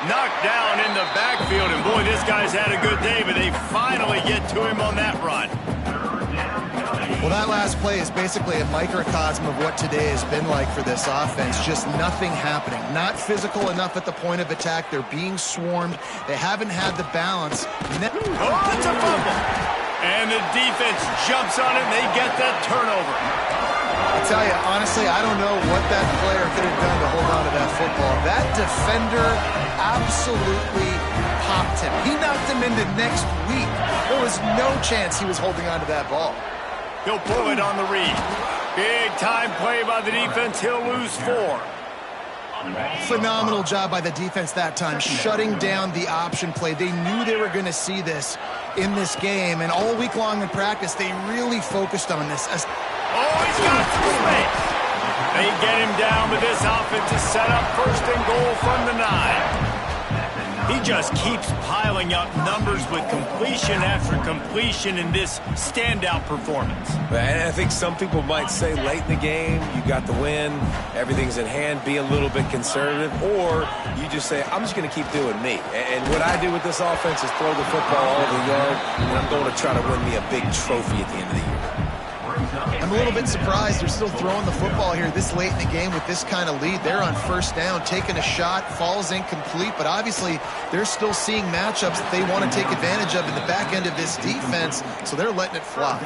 Knocked down in the backfield, and boy, this guy's had a good day, but they finally get to him on that run. Well, that last play is basically a microcosm of what today has been like for this offense. Just nothing happening. Not physical enough at the point of attack. They're being swarmed. They haven't had the balance. Oh, it's a fumble. And the defense jumps on it, and they get that turnover. I tell you, honestly, I don't know what that player could have done to hold on to that football. That defender absolutely popped him. He knocked him into next week. There was no chance he was holding on to that ball. He'll pull it on the read. Big time play by the defense. He'll lose 4. Phenomenal job by the defense that time, shutting down the option play. They knew they were going to see this in this game, and all week long in practice, they really focused on this. Oh, he's got some space. They get him down, but this offense is set up 1st and goal from the 9. He just keeps piling up numbers with completion after completion in this standout performance. And I think some people might say late in the game, you got the win, everything's in hand, be a little bit conservative, or you just say, I'm just going to keep doing me. And what I do with this offense is throw the football all over the yard, and I'm going to try to win me a big trophy at the end of the year. I'm a little bit surprised they're still throwing the football here this late in the game with this kind of lead. They're on 1st down, taking a shot, falls incomplete, but obviously they're still seeing matchups that they want to take advantage of in the back end of this defense, so they're letting it fly.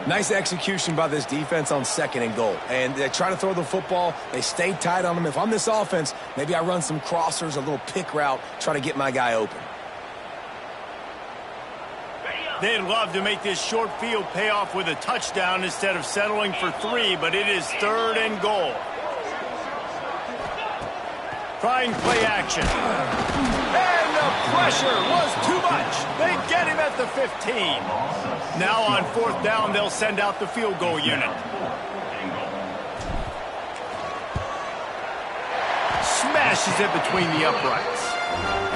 Nice execution by this defense on 2nd and goal. And they try to throw the football. They stay tight on them. If I'm this offense, maybe I run some crossers, a little pick route, try to get my guy open. They'd love to make this short field pay off with a touchdown instead of settling for 3, but it is 3rd and goal. Trying play action. And the pressure was too much. They get him at the 15. Now on 4th down, they'll send out the field goal unit. Smashes it between the uprights.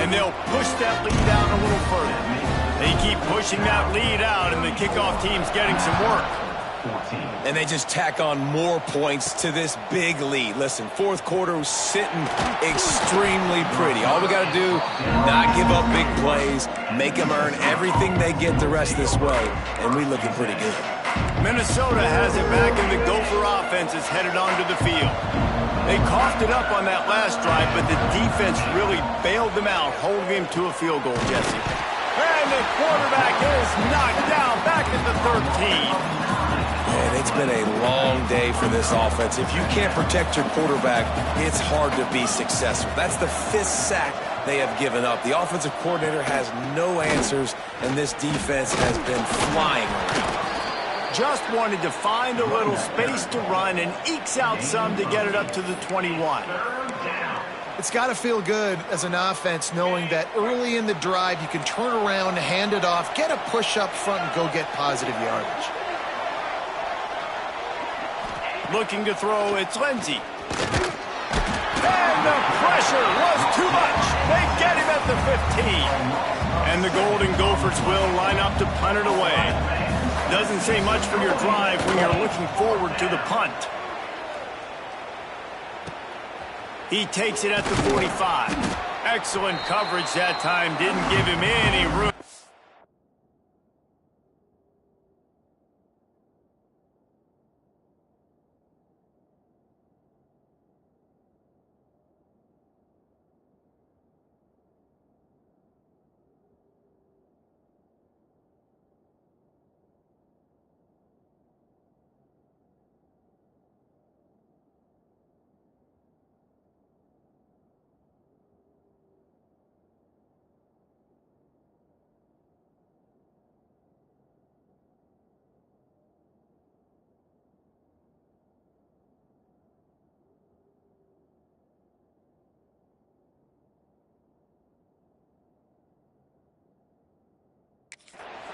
And they'll push that lead out a little further. They keep pushing that lead out, and the kickoff team's getting some work. 14. And they just tack on more points to this big lead. Listen, fourth quarter was sitting extremely pretty. All we got to do, not give up big plays, make them earn everything they get the rest of this way, and we looking pretty good. Minnesota has it back, and the Gopher offense is headed onto the field. They coughed it up on that last drive, but the defense really bailed them out, holding him to a field goal, Jesse. And the quarterback is knocked down back at the 13. Man, it's been a long day for this offense. If you can't protect your quarterback, it's hard to be successful. That's the 5th sack they have given up. The offensive coordinator has no answers, and this defense has been flying around. Just wanted to find a little space to run and ekes out some to get it up to the 21. It's got to feel good as an offense knowing that early in the drive you can turn around, hand it off, get a push up front, and go get positive yardage. Looking to throw, it's Lindsey. And the pressure was too much. They get him at the 15. And the Golden Gophers will line up to punt it away. Doesn't say much for your drive when you're looking forward to the punt. He takes it at the 45. Excellent coverage that time. Didn't give him any room.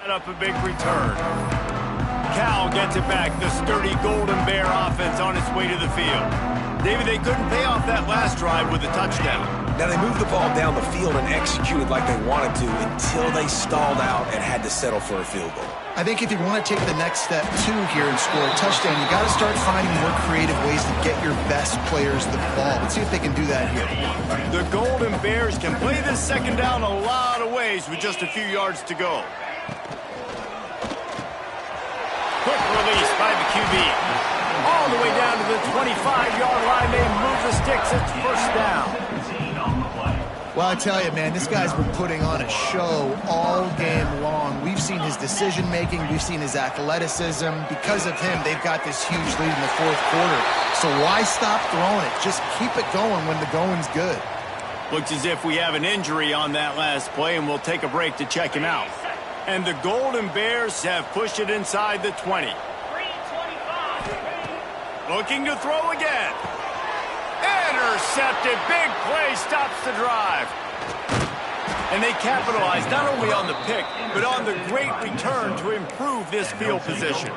Up a big return. Cal gets it back. The sturdy Golden Bear offense on its way to the field. David, they couldn't pay off that last drive with a touchdown. Now, they moved the ball down the field and executed like they wanted to until they stalled out and had to settle for a field goal. I think if you want to take the next step, too, here and score a touchdown, you got to start finding more creative ways to get your best players the ball. Let's see if they can do that here. The Golden Bears can play this second down a lot of ways with just a few yards to go. Quick release by the QB. All the way down to the 25-yard line. They move the sticks. It's first down. Well, I tell you, man, this guy's been putting on a show all game long. We've seen his decision-making. We've seen his athleticism. Because of him, they've got this huge lead in the fourth quarter. So why stop throwing it? Just keep it going when the going's good. Looks as if we have an injury on that last play, and we'll take a break to check him out. And the Golden Bears have pushed it inside the 20. Looking to throw again. Intercepted. Big play stops the drive. And they capitalize not only on the pick, but on the great return to improve this field position.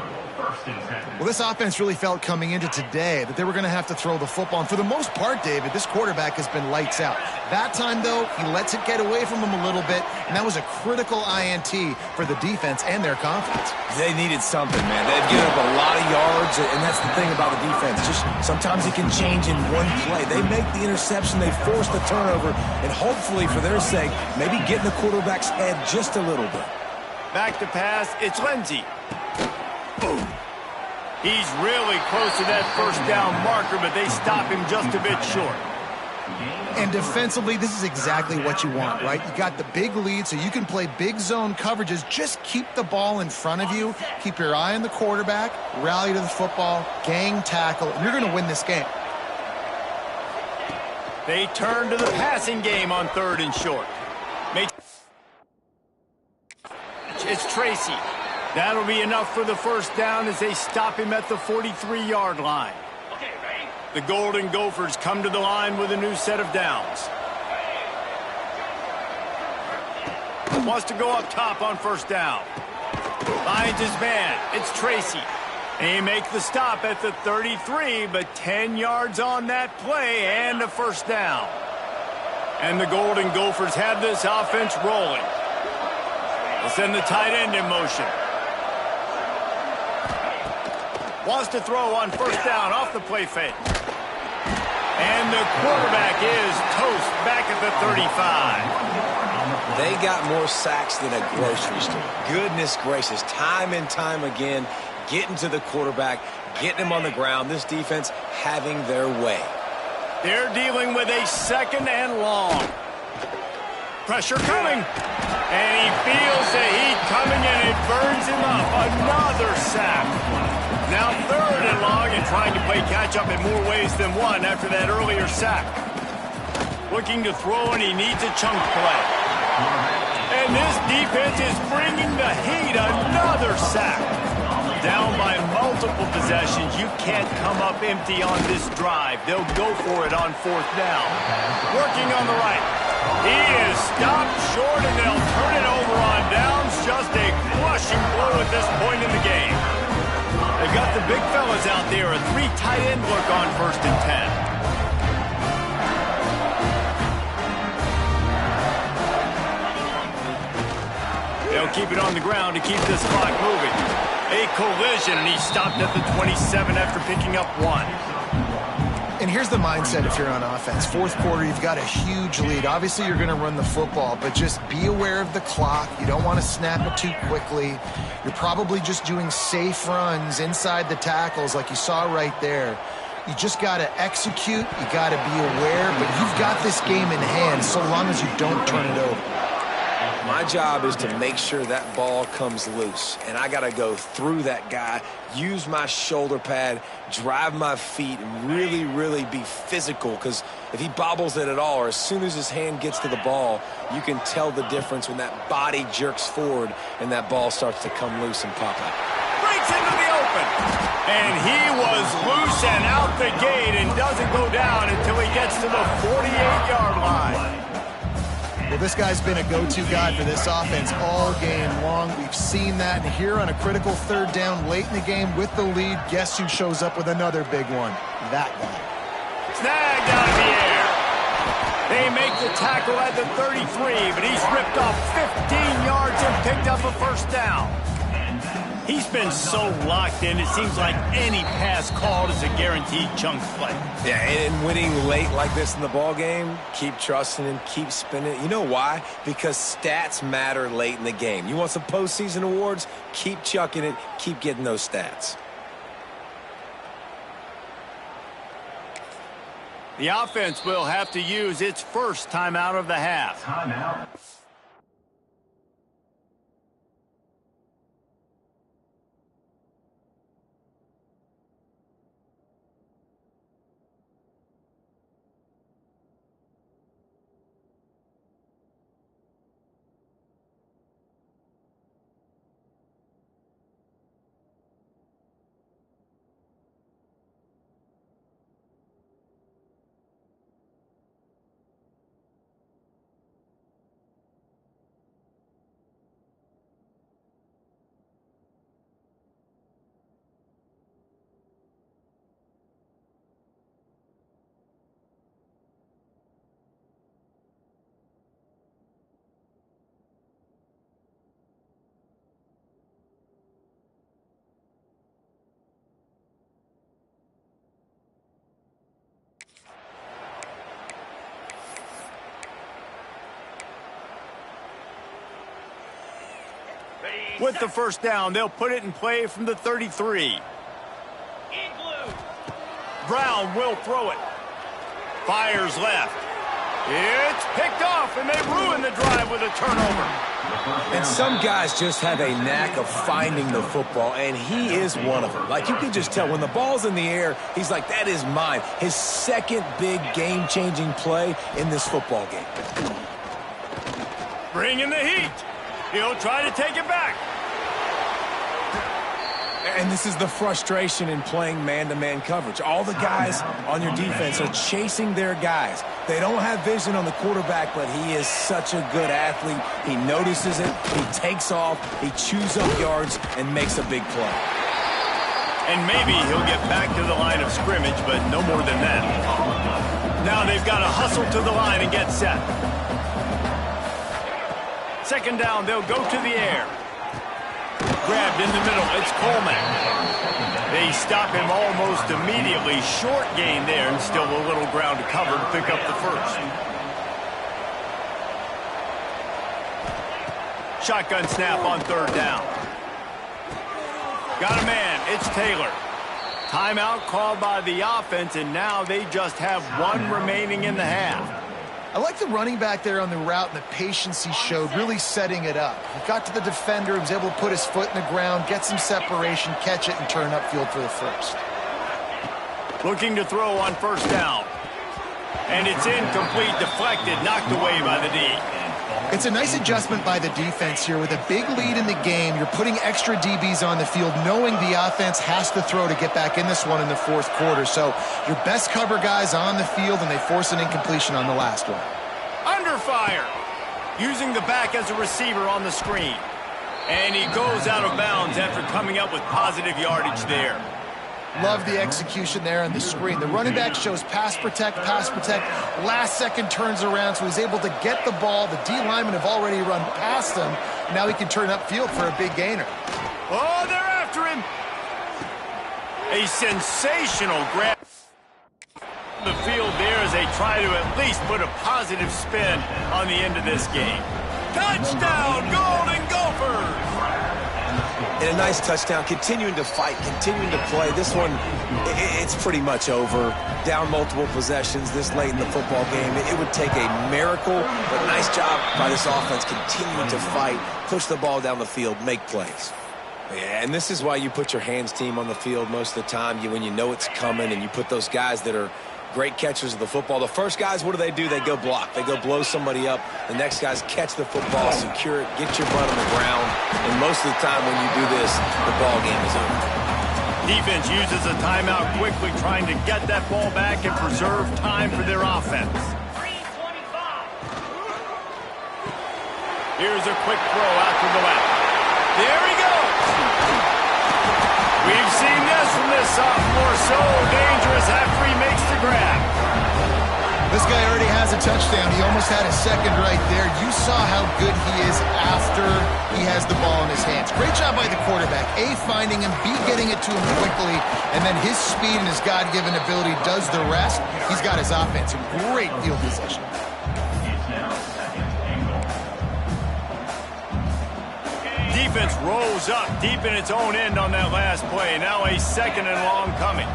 Well, this offense really felt coming into today that they were going to have to throw the football. And for the most part, David, this quarterback has been lights out. That time, though, he lets it get away from him a little bit, and that was a critical INT for the defense and their confidence. They needed something, man. They've given up a lot of yards, and that's the thing about the defense. Just sometimes it can change in one play. They make the interception, they force the turnover, and hopefully, for their sake, maybe get in the quarterback's head just a little bit. Back to pass, it's Lindsey. Boom. He's really close to that first down marker, but they stop him just a bit short. And defensively, this is exactly what you want, right? You got the big lead, so you can play big zone coverages. Just keep the ball in front of you. Keep your eye on the quarterback. Rally to the football. Gang tackle. And you're going to win this game. They turn to the passing game on third and short. It's Tracy. That'll be enough for the first down as they stop him at the 43-yard line. The Golden Gophers come to the line with a new set of downs. Wants to go up top on first down. Finds his man. It's Tracy. And he makes the stop at the 33, but 10 yards on that play and a first down. And the Golden Gophers have this offense rolling. They'll send the tight end in motion. Wants to throw on first down off the play fake. And the quarterback is toast back at the 35. They got more sacks than a grocery store. Goodness gracious, time and time again, getting to the quarterback, getting him on the ground. This defense having their way. They're dealing with a second and long. Pressure coming. And he feels the heat coming, and it burns him up. Another sack. Now third and long, and trying to play catch-up in more ways than one after that earlier sack. Looking to throw, and he needs a chunk play. And this defense is bringing the heat. Another sack. Down by multiple possessions. You can't come up empty on this drive. They'll go for it on fourth down. Working on the right. He is stopped short, and they'll turn it over on downs. Just a crushing blow at this point in the game. They've got the big fellas out there. A 3 tight end look on 1st and 10. They'll keep it on the ground to keep this clock moving. A collision, and he stopped at the 27 after picking up 1. And here's the mindset if you're on offense. Fourth quarter, you've got a huge lead. Obviously, you're going to run the football, but just be aware of the clock. You don't want to snap it too quickly. You're probably just doing safe runs inside the tackles like you saw right there. You just got to execute. You got to be aware, but you've got this game in hand so long as you don't turn it over. My job is to make sure that ball comes loose, and I got to go through that guy, use my shoulder pad, drive my feet, and really, really be physical, because if he bobbles it at all, or as soon as his hand gets to the ball, you can tell the difference when that body jerks forward and that ball starts to come loose and pop out. Breaks into the open, and he was loose and out the gate and doesn't go down until he gets to the 48-yard line. Well, this guy's been a go-to guy for this offense all game long. We've seen that, and here on a critical third down late in the game with the lead, guess who shows up with another big one? That guy. Snagged out of the air. They make the tackle at the 33, but he's ripped off 15 yards and picked up a first down. He's been so locked in, it seems like any pass called is a guaranteed chunk play. Yeah, and winning late like this in the ball game, keep trusting him, keep spinning. You know why? Because stats matter late in the game. You want some postseason awards? Keep chucking it, keep getting those stats. The offense will have to use its first timeout of the half. Timeout. With the first down, they'll put it in play from the 33. Brown will throw it. Fires left. It's picked off, and they ruin the drive with a turnover. And some guys just have a knack of finding the football, and he is one of them. Like, you can just tell when the ball's in the air, he's like, that is mine. His second big game-changing play in this football game. Bringing the heat. He'll try to take it back. And this is the frustration in playing man-to-man coverage. All the guys on your defense are chasing their guys. They don't have vision on the quarterback, but he is such a good athlete. He notices it, he takes off, he chews up yards, and makes a big play. And maybe he'll get back to the line of scrimmage, but no more than that. Now they've got to hustle to the line and get set. Second down, they'll go to the air. Grabbed in the middle, it's Coleman. They stop him almost immediately. Short gain there, and still a little ground to cover to pick up the first. Shotgun snap on third down. Got a man. It's Taylor. Timeout called by the offense, and now they just have one remaining in the half. I like the running back there on the route and the patience he showed, really setting it up. He got to the defender, was able to put his foot in the ground, get some separation, catch it, and turn upfield for the first. Looking to throw on first down. And it's incomplete, deflected, knocked away by the D. It's a nice adjustment by the defense here. With a big lead in the game, you're putting extra DBs on the field, knowing the offense has to throw to get back in this one in the fourth quarter. So your best cover guys on the field, and they force an incompletion on the last one. Under fire. Using the back as a receiver on the screen. And he goes out of bounds after coming up with positive yardage there. Love the execution there on the screen. The running back shows pass protect, last second turns around, so he's able to get the ball. The D linemen have already run past him. Now he can turn upfield for a big gainer. Oh, they're after him. A sensational grab. The field there as they try to at least put a positive spin on the end of this game. Touchdown, Golden Gophers! And a nice touchdown, continuing to fight, continuing to play. This one, it's pretty much over. Down multiple possessions this late in the football game. It would take a miracle, but nice job by this offense continuing to fight, push the ball down the field, make plays. Yeah, and this is why you put your hands team on the field most of the time, when you know it's coming, and you put those guys that are great catchers of the football. The first guys, what do? They go block. They go blow somebody up. The next guys catch the football, secure it, get your butt on the ground. And most of the time when you do this, the ball game is over. Defense uses a timeout quickly, trying to get that ball back and preserve time for their offense. Here's a quick throw out to the left. There he goes. We've seen this from this sophomore. So dangerous after he makes the grab. This guy already has a touchdown. He almost had a second right there. You saw how good he is after he has the ball in his hands. Great job by the quarterback. A, finding him. B, getting it to him quickly. And then his speed and his God-given ability does the rest. He's got his offense in great field position. Defense rolls up deep in its own end on that last play. Now a second and long coming.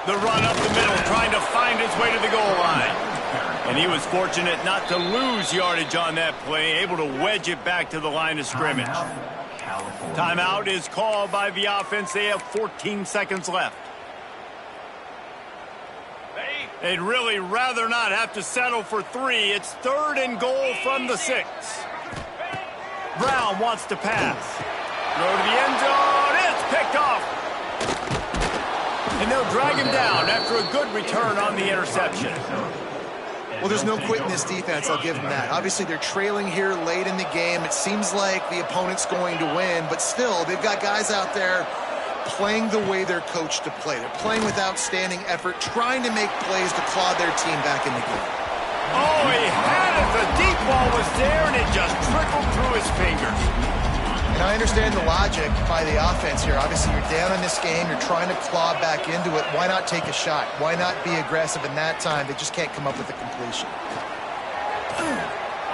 The run up the middle, trying to find its way to the goal line. And he was fortunate not to lose yardage on that play, able to wedge it back to the line of scrimmage. Timeout is called by the offense. They have 14 seconds left. They'd really rather not have to settle for 3. It's third and goal from the 6. Brown wants to pass. Throw to the end zone. It's picked off. And they'll drag him down after a good return on the interception. Well, there's no quit in this defense. I'll give them that. Obviously, they're trailing here late in the game. It seems like the opponent's going to win, but still, they've got guys out there playing the way they're coached to play. They're playing with outstanding effort, trying to make plays to claw their team back in the game. Oh, he had it. The deep ball was there, and it just trickled through his fingers. And I understand the logic by the offense here. Obviously, you're down in this game. You're trying to claw back into it. Why not take a shot? Why not be aggressive in that time? They just can't come up with a completion.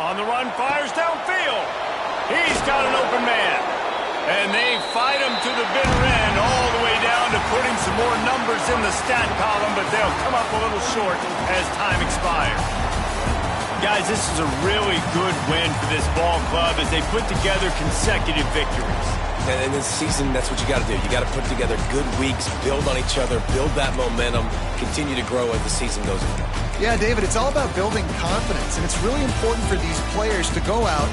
On the run, fires downfield. He's got an open man. And they fight him to the bitter end, all the way down to putting some more numbers in the stat column, but they'll come up a little short as time expires. Guys, this is a really good win for this ball club as they put together consecutive victories. And in this season, that's what you got to do. You got to put together good weeks, build on each other, build that momentum, continue to grow as the season goes on. Yeah, David, it's all about building confidence, and it's really important for these players to go out